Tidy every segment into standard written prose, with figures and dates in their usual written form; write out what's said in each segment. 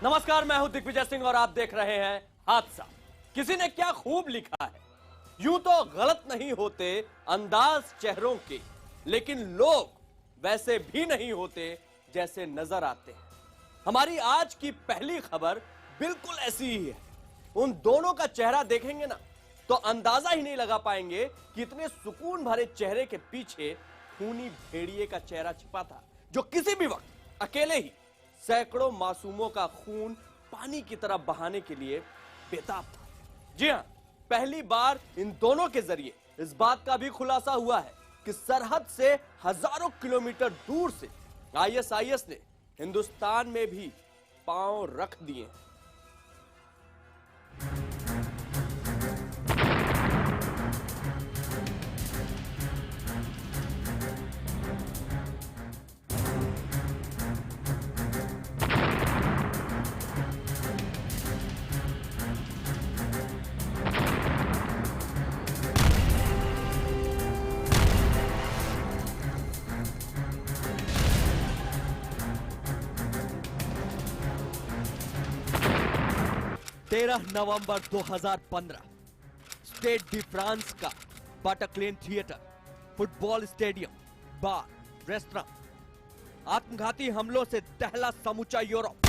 नमस्कार, मैं हूं दिग्विजय सिंह और आप देख रहे हैं हादसा। किसी ने क्या खूब लिखा है, यूं तो गलत नहीं होते अंदाज चेहरों के, लेकिन लोग वैसे भी नहीं होते जैसे नजर आते हैं। हमारी आज की पहली खबर बिल्कुल ऐसी ही है। उन दोनों का चेहरा देखेंगे ना तो अंदाजा ही नहीं लगा पाएंगे कि इतने सुकून भरे चेहरे के पीछे खूनी भेड़िए का चेहरा छिपा था, जो किसी भी वक्त अकेले ही सैकड़ों मासूमों का खून पानी की तरह बहाने के लिए बेताब था। जी हां, पहली बार इन दोनों के जरिए इस बात का भी खुलासा हुआ है कि सरहद से हजारों किलोमीटर दूर से आईएसआईएस ने हिंदुस्तान में भी पांव रख दिए हैं। 13 नवंबर 2015 स्टेड डी फ्रांस का बाटाक्लेन थिएटर, फुटबॉल स्टेडियम, बार, रेस्टोरेंट, आत्मघाती हमलों से दहला समूचा यूरोप।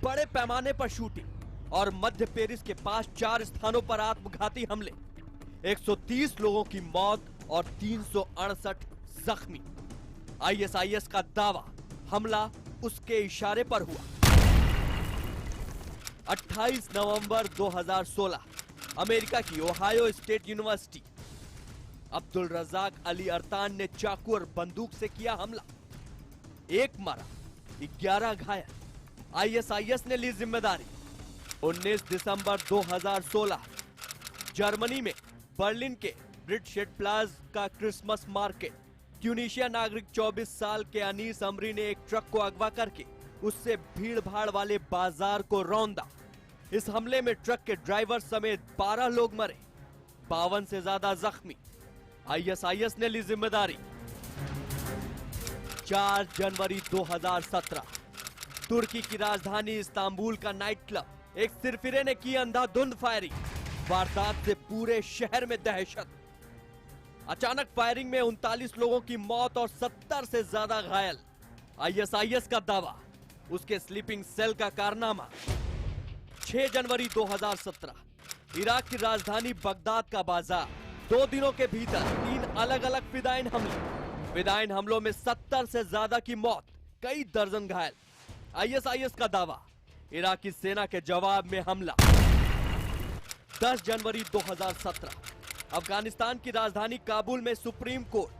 बड़े पैमाने पर शूटिंग और मध्य पेरिस के पास 4 स्थानों पर आत्मघाती हमले, 130 लोगों की मौत और 368 जख्मी। आईएसआईएस का दावा, हमला उसके इशारे पर हुआ। 28 नवंबर 2016 अमेरिका की Ohio state university, Abdul Razak Ali Artan ने चाकू और बंदूक से किया हमला। 1 मरा, 11 घायल। आईएसआईएस ने ली जिम्मेदारी। 19 दिसंबर 2016 जर्मनी में बर्लिन के ब्रिटशेटप्लाज का क्रिसमस मार्केट, ट्यूनीशिया नागरिक 24 साल के अनीस अमरी ने एक ट्रक को अगवा करके उससे भीड़ भाड़ वाले बाजार को रौंदा। इस हमले में ट्रक के ड्राइवर समेत 12 लोग मरे, 52 से ज्यादा जख्मी। आईएसआईएस ने ली जिम्मेदारी। 4 जनवरी 2017 तुर्की की राजधानी इस्तांबुल का नाइट क्लब एक सिरफिरे ने की अंधाधुंध फायरिंग। वारदात से पूरे शहर में दहशत। अचानक फायरिंग में 39 लोगों की मौत और 70 से ज्यादा घायल। आईएसआईएस का दावा, उसके स्लीपिंग सेल का कारनामा। 6 जनवरी 2017 इराक की राजधानी बगदाद का बाजार, 2 दिनों के भीतर 3 अलग अलग फिदायीन हमले। फिदायीन हमलों में 70 से ज्यादा की मौत, कई दर्जन घायल। आईएसआईएस का दावा, इराकी सेना के जवाब में हमला। 10 जनवरी 2017 अफगानिस्तान की राजधानी काबुल में सुप्रीम कोर्ट,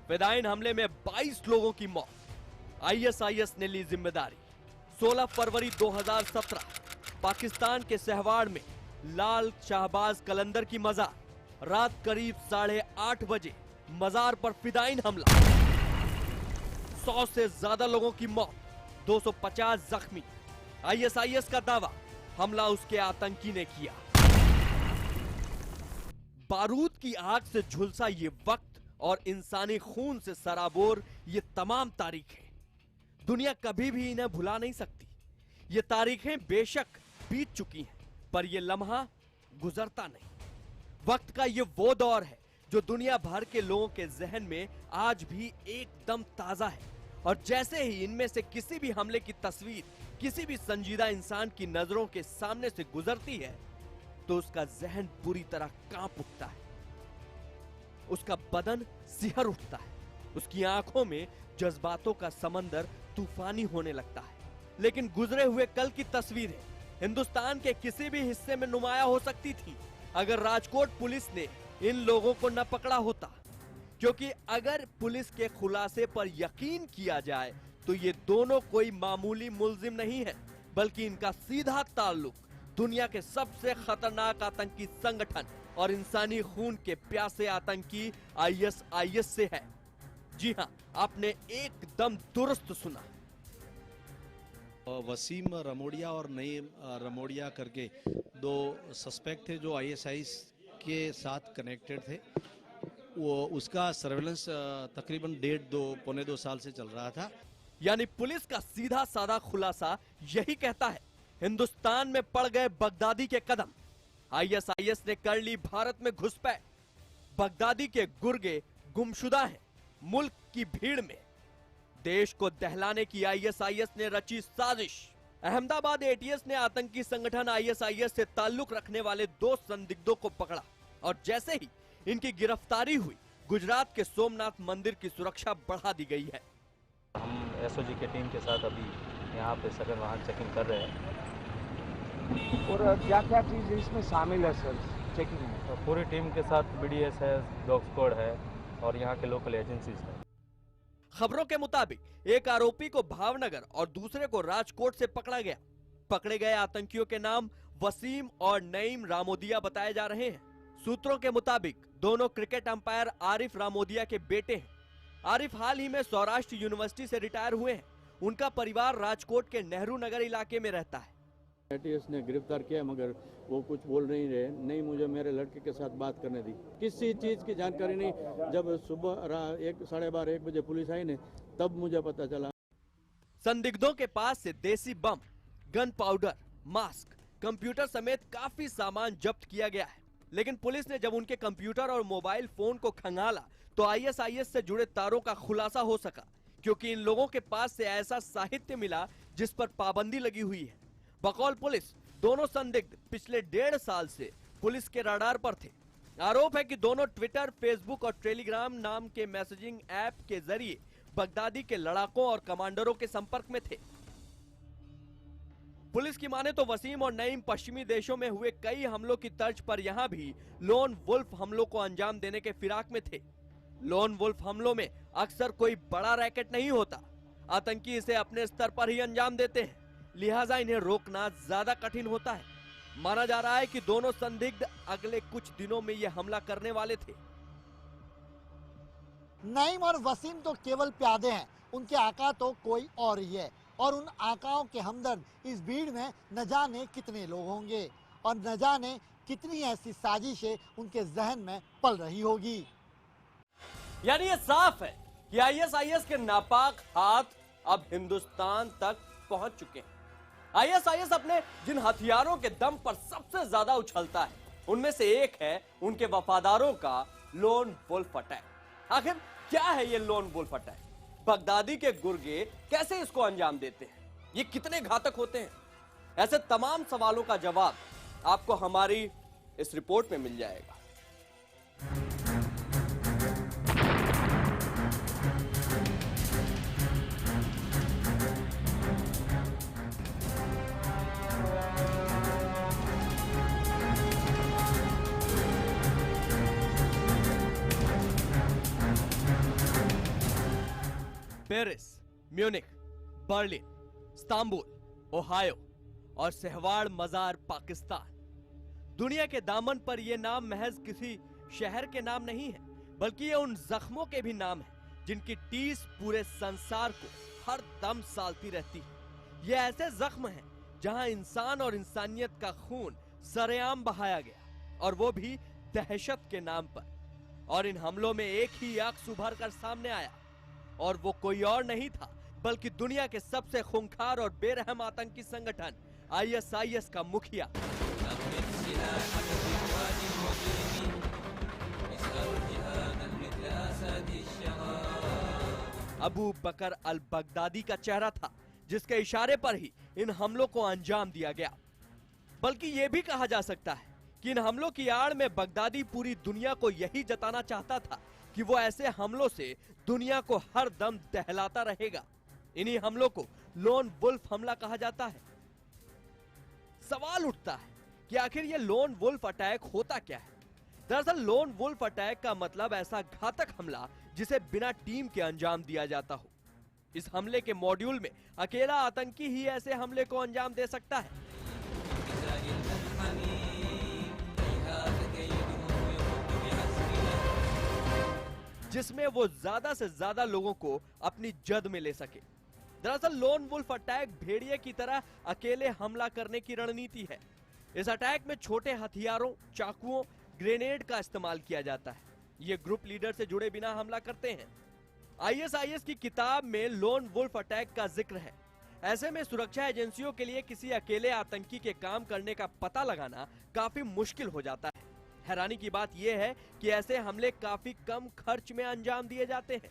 फिदायीन हमले में 22 लोगों की मौत। आईएसआईएस ने ली जिम्मेदारी। 16 फरवरी 2017 पाकिस्तान के सहवाड़ में लाल शाहबाज कलंदर की मजार, रात करीब 8:30 बजे मजार पर फिदायीन हमला। 100 से ज्यादा लोगों की मौत, 250 जख्मी। आईएसआईएस का दावा, हमला उसके आतंकी ने किया। बारूद की आग से झुलसा ये वक्त और इंसानी खून से सराबोर ये तमाम तारीखें, दुनिया कभी भी इन्हें भुला नहीं सकती। ये तारीखें बेशक बीत चुकी हैं, पर ये लम्हा गुजरता नहीं। वक्त का ये वो दौर है जो दुनिया भर के लोगों के जहन में आज भी एकदम ताजा है। और जैसे ही इनमें से किसी भी हमले की तस्वीर किसी भी संजीदा इंसान की नजरों के सामने से गुजरती है तो उसका जहन पूरी तरह कांप उठता है, उसका बदन सिहर उठता है, उसकी आंखों में जज्बातों का समंदर तूफानी होने लगता है। लेकिन गुजरे हुए कल की तस्वीरें हिंदुस्तान के किसी भी हिस्से में नुमाया हो सकती थी अगर राजकोट पुलिस ने इन लोगों को न पकड़ा होता। क्योंकि अगर पुलिस के खुलासे पर यकीन किया जाए तो ये दोनों कोई मामूली मुलजिम नहीं है, बल्कि इनका सीधा ताल्लुक दुनिया के सबसे खतरनाक आतंकी संगठन और इंसानी खून के प्यासे आतंकी आईएसआईएस से है। जी हां, आपने एकदम दुरुस्त सुना। वसीम रमोड़िया और नईम रमोड़िया करके 2 सस्पेक्ट थे जो आईएसआईएस के साथ कनेक्टेड थे। वो उसका सर्वेलेंस तकरीबन 1.5-2 पौने 2 साल से चल रहा था। यानी पुलिस का सीधा साधा खुलासा यही कहता है, हिंदुस्तान में पड़ गए बगदादी के कदम। आईएसआईएस ने कर ली भारत में घुसपैठ। बगदादी के गुर्गे गुमशुदा हैं मुल्क की भीड़ में। देश को दहलाने की आईएसआईएस ने रची साजिश। अहमदाबाद एटीएस ने आतंकी संगठन आईएसआईएस से ताल्लुक रखने वाले 2 संदिग्धों को पकड़ा और जैसे ही इनकी गिरफ्तारी हुई, गुजरात के सोमनाथ मंदिर की सुरक्षा बढ़ा दी गई है। हम एसओजी की टीम के साथ अभी यहाँ पे सघन वाहन चेकिंग कर रहे हैं। और क्या क्या चीज़ इसमें शामिल है सर चेकिंग में? तो पूरी टीम के साथ बीडीएस है, डॉग स्क्वाड है और यहाँ के लोकल एजेंसीज है। खबरों के मुताबिक एक आरोपी को भावनगर और दूसरे को राजकोट से पकड़ा गया। पकड़े गए आतंकियों के नाम वसीम और नईम रामोदिया बताए जा रहे हैं। सूत्रों के मुताबिक दोनों क्रिकेट अंपायर आरिफ रामोदिया के बेटे हैं। आरिफ हाल ही में सौराष्ट्र यूनिवर्सिटी से रिटायर हुए हैं। उनका परिवार राजकोट के नेहरू नगर इलाके में रहता है। एटीएस ने गिरफ्तार किया मगर वो कुछ बोल नहीं रहे। नहीं मुझे मेरे लड़के के साथ बात करने दी, किसी चीज़ की जानकारी नहीं। जब सुबह 12:30 1 बजे पुलिस आई ने तब मुझे पता चला। संदिग्धों के पास से देसी बम, गन पाउडर, मास्क, कंप्यूटर समेत काफी सामान जब्त किया गया है। लेकिन पुलिस ने जब उनके कंप्यूटर और मोबाइल फोन को खंगाला तो आईएसआईएस से जुड़े तारों का खुलासा हो सका, क्योंकि इन लोगों के पास से ऐसा साहित्य मिला जिस पर पाबंदी लगी हुई है। बकौल पुलिस दोनों संदिग्ध पिछले 1.5 साल से पुलिस के रडार पर थे। आरोप है कि दोनों ट्विटर, फेसबुक और टेलीग्राम नाम के मैसेजिंग ऐप के जरिए बगदादी के लड़ाकों और कमांडरों के संपर्क में थे। पुलिस की माने तो वसीम और नईम पश्चिमी देशों में हुए कई हमलों की तर्ज पर यहां भी लोन वुल्फ हमलों को अंजाम देने के फिराक में थे। लोन वुल्फ हमलों में अक्सर कोई बड़ा रैकेट नहीं होता, आतंकी इसे अपने स्तर पर ही अंजाम देते हैं, लिहाजा इन्हें रोकना ज्यादा कठिन होता है। माना जा रहा है कि दोनों संदिग्ध अगले कुछ दिनों में यह हमला करने वाले थे। नईम और वसीम तो केवल प्यादे हैं, उनके आका तो कोई और ही है और उन आकाओं के हमदर्द इस भीड़ में न जाने कितने लोग होंगे और न जाने कितनी ऐसी साजिशें उनके जहन में पल रही होगी। यानी ये साफ है कि आईएसआईएस के नापाक हाथ अब हिंदुस्तान तक पहुंच चुके हैं। आईएसआईएस अपने जिन हथियारों के दम पर सबसे ज्यादा उछलता है उनमें से एक है उनके वफादारों का लोन वुल्फ अटैक। आखिर क्या है ये लोन वुल्फ अटैक? बगदादी के गुर्गे कैसे इसको अंजाम देते हैं? ये कितने घातक होते हैं? ऐसे तमाम सवालों का जवाब आपको हमारी इस रिपोर्ट में मिल जाएगा। Paris, Munich, Berlin, Istanbul, Ohio और सहवाड़ मजार पाकिस्तान। दुनिया के दामन पर ये नाम महज किसी शहर के नाम नहीं है, बल्कि ये उन जख्मों के भी नाम है जिनकी टीस पूरे संसार को हर दम सालती रहती है। ये ऐसे जख्म हैं जहां इंसान और इंसानियत का खून सरेआम बहाया गया और वो भी दहशत के नाम पर। और इन हमलों में एक ही अक्स उभर कर सामने आया और वो कोई और नहीं था बल्कि दुनिया के सबसे खूंखार और बेरहम आतंकी संगठन आईएसआईएस का मुखिया अबू बकर अल बगदादी का चेहरा था, जिसके इशारे पर ही इन हमलों को अंजाम दिया गया। बल्कि यह भी कहा जा सकता है कि इन हमलों की आड़ में बगदादी पूरी दुनिया को यही जताना चाहता था कि वो ऐसे हमलों से दुनिया को हर दम दहलाता रहेगा। इन्हीं हमलों को लोन वुल्फ हमला कहा जाता है। सवाल उठता है कि आखिर ये लोन वुल्फ अटैक होता क्या है? दरअसल लोन वुल्फ अटैक का मतलब ऐसा घातक हमला जिसे बिना टीम के अंजाम दिया जाता हो। इस हमले के मॉड्यूल में अकेला आतंकी ही ऐसे हमले को अंजाम दे सकता है। जिसमें वो ज्यादा से ज्यादा लोगों को अपनी जद में ले सके। दरअसल लोन वुल्फ अटैक भेड़िए की तरह अकेले हमला करने की रणनीति है। इस अटैक में छोटे हथियारों, चाकुओं, ग्रेनेड का इस्तेमाल किया जाता है। ये ग्रुप लीडर से जुड़े बिना हमला करते हैं। आईएसआईएस की किताब में लोन वुल्फ अटैक का जिक्र है। ऐसे में सुरक्षा एजेंसियों के लिए किसी अकेले आतंकी के काम करने का पता लगाना काफी मुश्किल हो जाता है। हैरानी की बात यह है कि ऐसे हमले काफी कम खर्च में अंजाम दिए जाते हैं।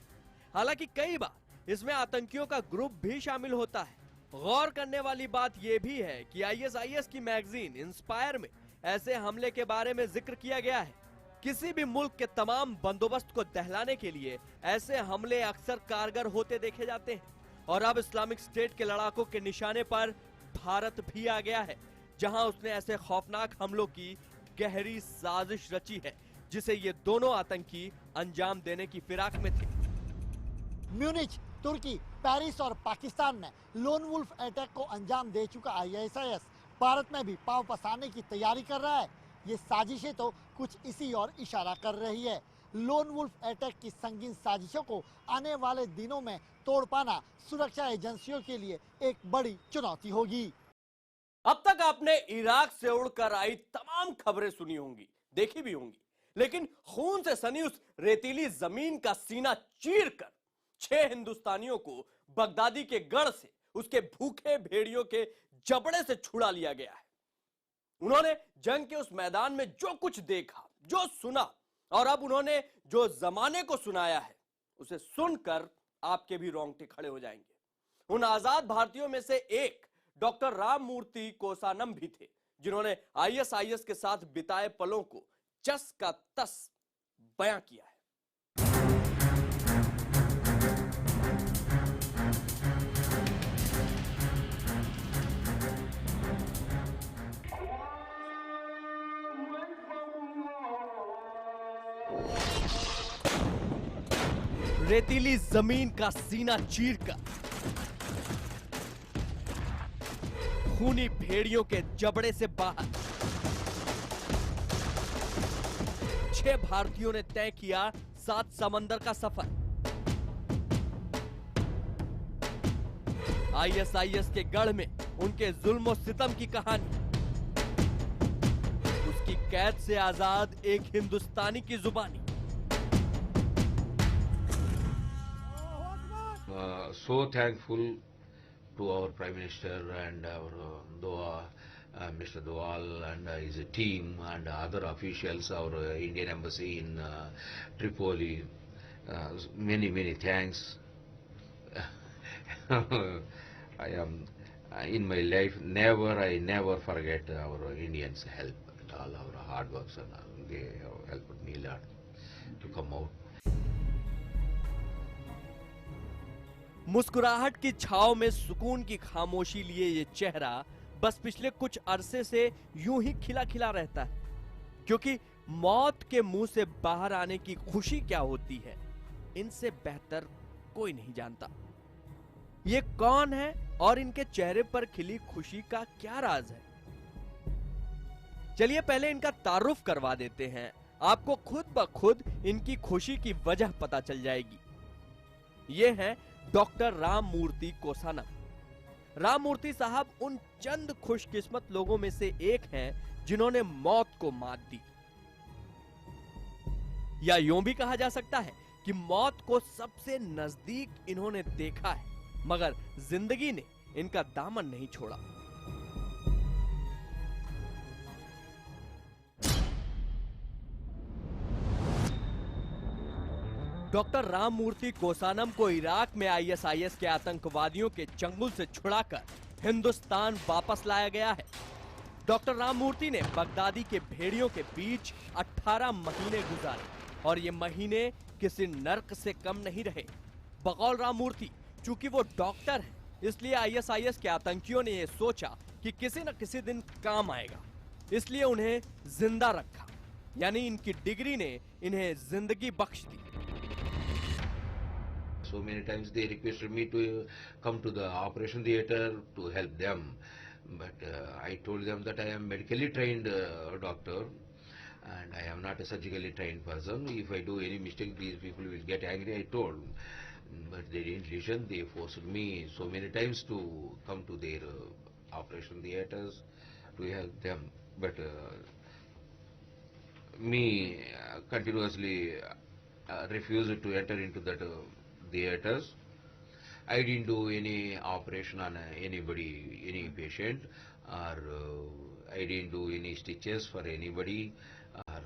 हालांकि कई बार इसमें आतंकियों का ग्रुप भी शामिल होता है। गौर करने वाली बात यह भी है कि आईएसआईएस की मैगजीन इंस्पायर में ऐसे हमले के बारे में जिक्र किया गया है। किसी भी मुल्क के तमाम बंदोबस्त को दहलाने के लिए ऐसे हमले अक्सर कारगर होते देखे जाते हैं। और अब इस्लामिक स्टेट के लड़ाकों के निशाने पर भारत भी आ गया है, जहां उसने ऐसे खौफनाक हमलों की गहरी साजिश रची है जिसे ये दोनों आतंकी अंजाम देने की फिराक में थे। म्यूनिच, तुर्की, पेरिस और पाकिस्तान में लोन वुल्फ अटैक को अंजाम दे चुका आईएसआईएस भारत में भी पांव पसारने की तैयारी कर रहा है। ये साजिशें तो कुछ इसी और इशारा कर रही है। लोन वुल्फ अटैक की संगीन साजिशों को आने वाले दिनों में तोड़ पाना सुरक्षा एजेंसियों के लिए एक बड़ी चुनौती होगी। अब तक आपने इराक से उड़कर आई तमाम खबरें सुनी होंगी, देखी भी होंगी, लेकिन खून से सनी उस रेतीली जमीन का सीना चीरकर 6 हिंदुस्तानियों को बगदादी के गढ़ से उसके भूखे भेड़ियों के जबड़े से छुड़ा लिया गया है। उन्होंने जंग के उस मैदान में जो कुछ देखा, जो सुना और अब उन्होंने जो जमाने को सुनाया है, उसे सुनकर आपके भी रोंगटे खड़े हो जाएंगे। उन आजाद भारतीयों में से एक डॉक्टर राम मूर्ति कोसानम भी थे, जिन्होंने आईएसआईएस के साथ बिताए पलों को जस का तस बयां किया है। रेतीली जमीन का सीना चीरकर खूनी भेड़ियों के जबड़े से बाहर 6 भारतीयों ने तय किया 7 समंदर का सफर। आईएसआईएस के गढ़ में उनके जुल्म और सितम की कहानी, उसकी कैद से आजाद एक हिंदुस्तानी की जुबानी। So thankful to our Prime Minister and our Mr. Dowal and his team and other officials, our Indian Embassy in Tripoli. Many thanks. I am in my life I never forget our Indians' help and all our hard works, and they have helped me a lot to come out. मुस्कुराहट की छाव में सुकून की खामोशी लिए ये चेहरा बस पिछले कुछ अरसे से यूं ही खिला खिला रहता है, क्योंकि मौत के मुंह से बाहर आने की खुशी क्या होती है, इनसे बेहतर कोई नहीं जानता। ये कौन है और इनके चेहरे पर खिली खुशी का क्या राज है? चलिए पहले इनका तारुफ करवा देते हैं, आपको खुद ब खुद इनकी खुशी की वजह पता चल जाएगी। ये हैं डॉक्टर राम मूर्ति कोसानम। राम मूर्ति साहब उन चंद खुशकिस्मत लोगों में से एक हैं जिन्होंने मौत को मात दी, या यूं भी कहा जा सकता है कि मौत को सबसे नजदीक इन्होंने देखा है, मगर जिंदगी ने इनका दामन नहीं छोड़ा। डॉक्टर राम मूर्ति कोसानम को इराक में आईएसआईएस के आतंकवादियों के चंगुल से छुड़ाकर हिंदुस्तान वापस लाया गया है। डॉक्टर राम मूर्ति ने बगदादी के भेड़ियों के बीच 18 महीने गुजारे और ये महीने किसी नर्क से कम नहीं रहे। बकौल राम मूर्ति, चूंकि वो डॉक्टर है, इसलिए आईएसआईएस के आतंकियों ने यह सोचा कि किसी न किसी दिन काम आएगा, इसलिए उन्हें जिंदा रखा, यानी इनकी डिग्री ने इन्हें जिंदगी बख्श दी। So many times they requested me to come to the operation theater to help them, but I told them that I am medically trained doctor and I am not a surgically trained person. If I do any mistake, these people will get angry, I told. But they didn't listen. They forced me so many times to come to their operation theaters to help them. But me continuously refused to enter into that theaters. I didn't do any operation on anybody, any patient, or I didn't do any stitches for anybody, or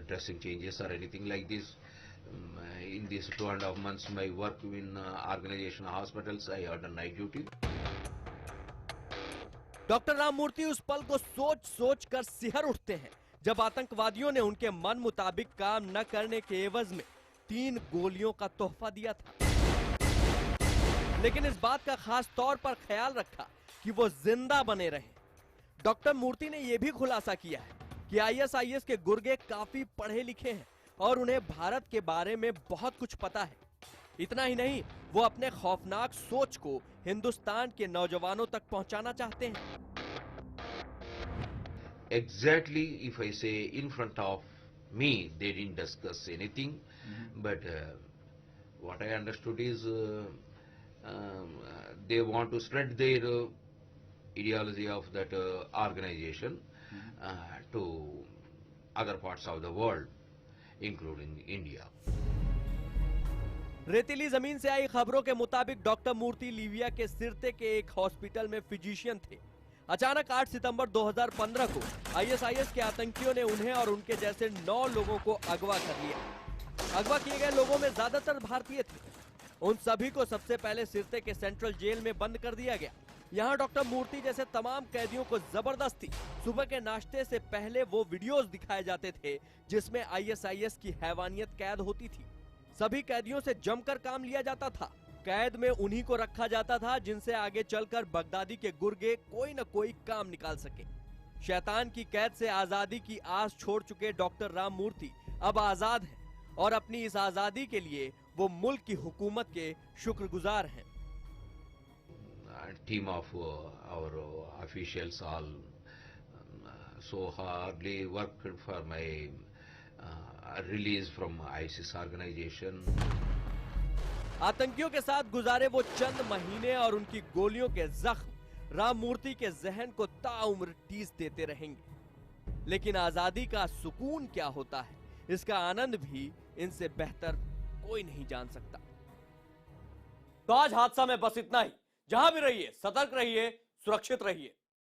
dressing changes or anything like this. In these 2.5 months, my work in organization hospitals, I had a night duty. Doctor Ramamurthy उस पल को सोच सोच कर सिहर उठते हैं जब आतंकवादियों ने उनके मन मुताबिक काम न करने के एवज में 3 गोलियों का तोहफा दिया था। लेकिन इस बात का खास तौर पर ख्याल रखा कि वो जिंदा बने रहे। डॉक्टर मूर्ति ने यह भी खुलासा किया है कि आईएसआईएस के गुर्गे काफी पढ़े लिखे हैं और उन्हें भारत के बारे में बहुत कुछ पता है। इतना ही नहीं, वो अपने खौफनाक सोच को हिंदुस्तान के नौजवानों तक पहुंचाना चाहते हैं। Exactly, if I say in front of me, they didn't discuss anything, but what I understood is they want to spread their ideology of that organization to other parts of the world, including India. रेतीली जमीन से आई खबरों के मुताबिक doctor मूर्ति Libya के सिरते के एक hospital में फिजिशियन थे। अचानक 8 सितंबर 2015 को आईएसआईएस के आतंकियों ने उन्हें और उनके जैसे 9 लोगों को अगवा कर लिया। अगवा किए गए लोगों में ज्यादातर भारतीय थे। उन सभी को सबसे पहले सिरते के सेंट्रल जेल में बंद कर दिया गया। यहाँ डॉक्टर मूर्ति जैसे तमाम कैदियों को जबरदस्ती सुबह के नाश्ते से पहले वो वीडियोस दिखाए जाते थे जिसमें आईएसआईएस की हैवानियत कैद होती थी। सभी कैदियों से जमकर काम लिया जाता था। कैद में उन्हीं को रखा जाता था जिनसे आगे चलकर बगदादी के गुर्गे कोई न कोई काम निकाल सके। शैतान की कैद से आजादी की आस छोड़ चुके डॉक्टर राममूर्ति अब आजाद हैं और अपनी इस आजादी के लिए वो मुल्क की हुकूमत के शुक्रगुजार हैं। Team of our officials all so hardly worked for my release from ISIS organization. आतंकियों के साथ गुजारे वो चंद महीने और उनकी गोलियों के जख्म राममूर्ति के जहन को ताउम्र टीस देते रहेंगे। लेकिन आजादी का सुकून क्या होता है, इसका आनंद भी इनसे बेहतर कोई नहीं जान सकता। तो आज हादसा में बस इतना ही। जहां भी रहिए, सतर्क रहिए, सुरक्षित रहिए।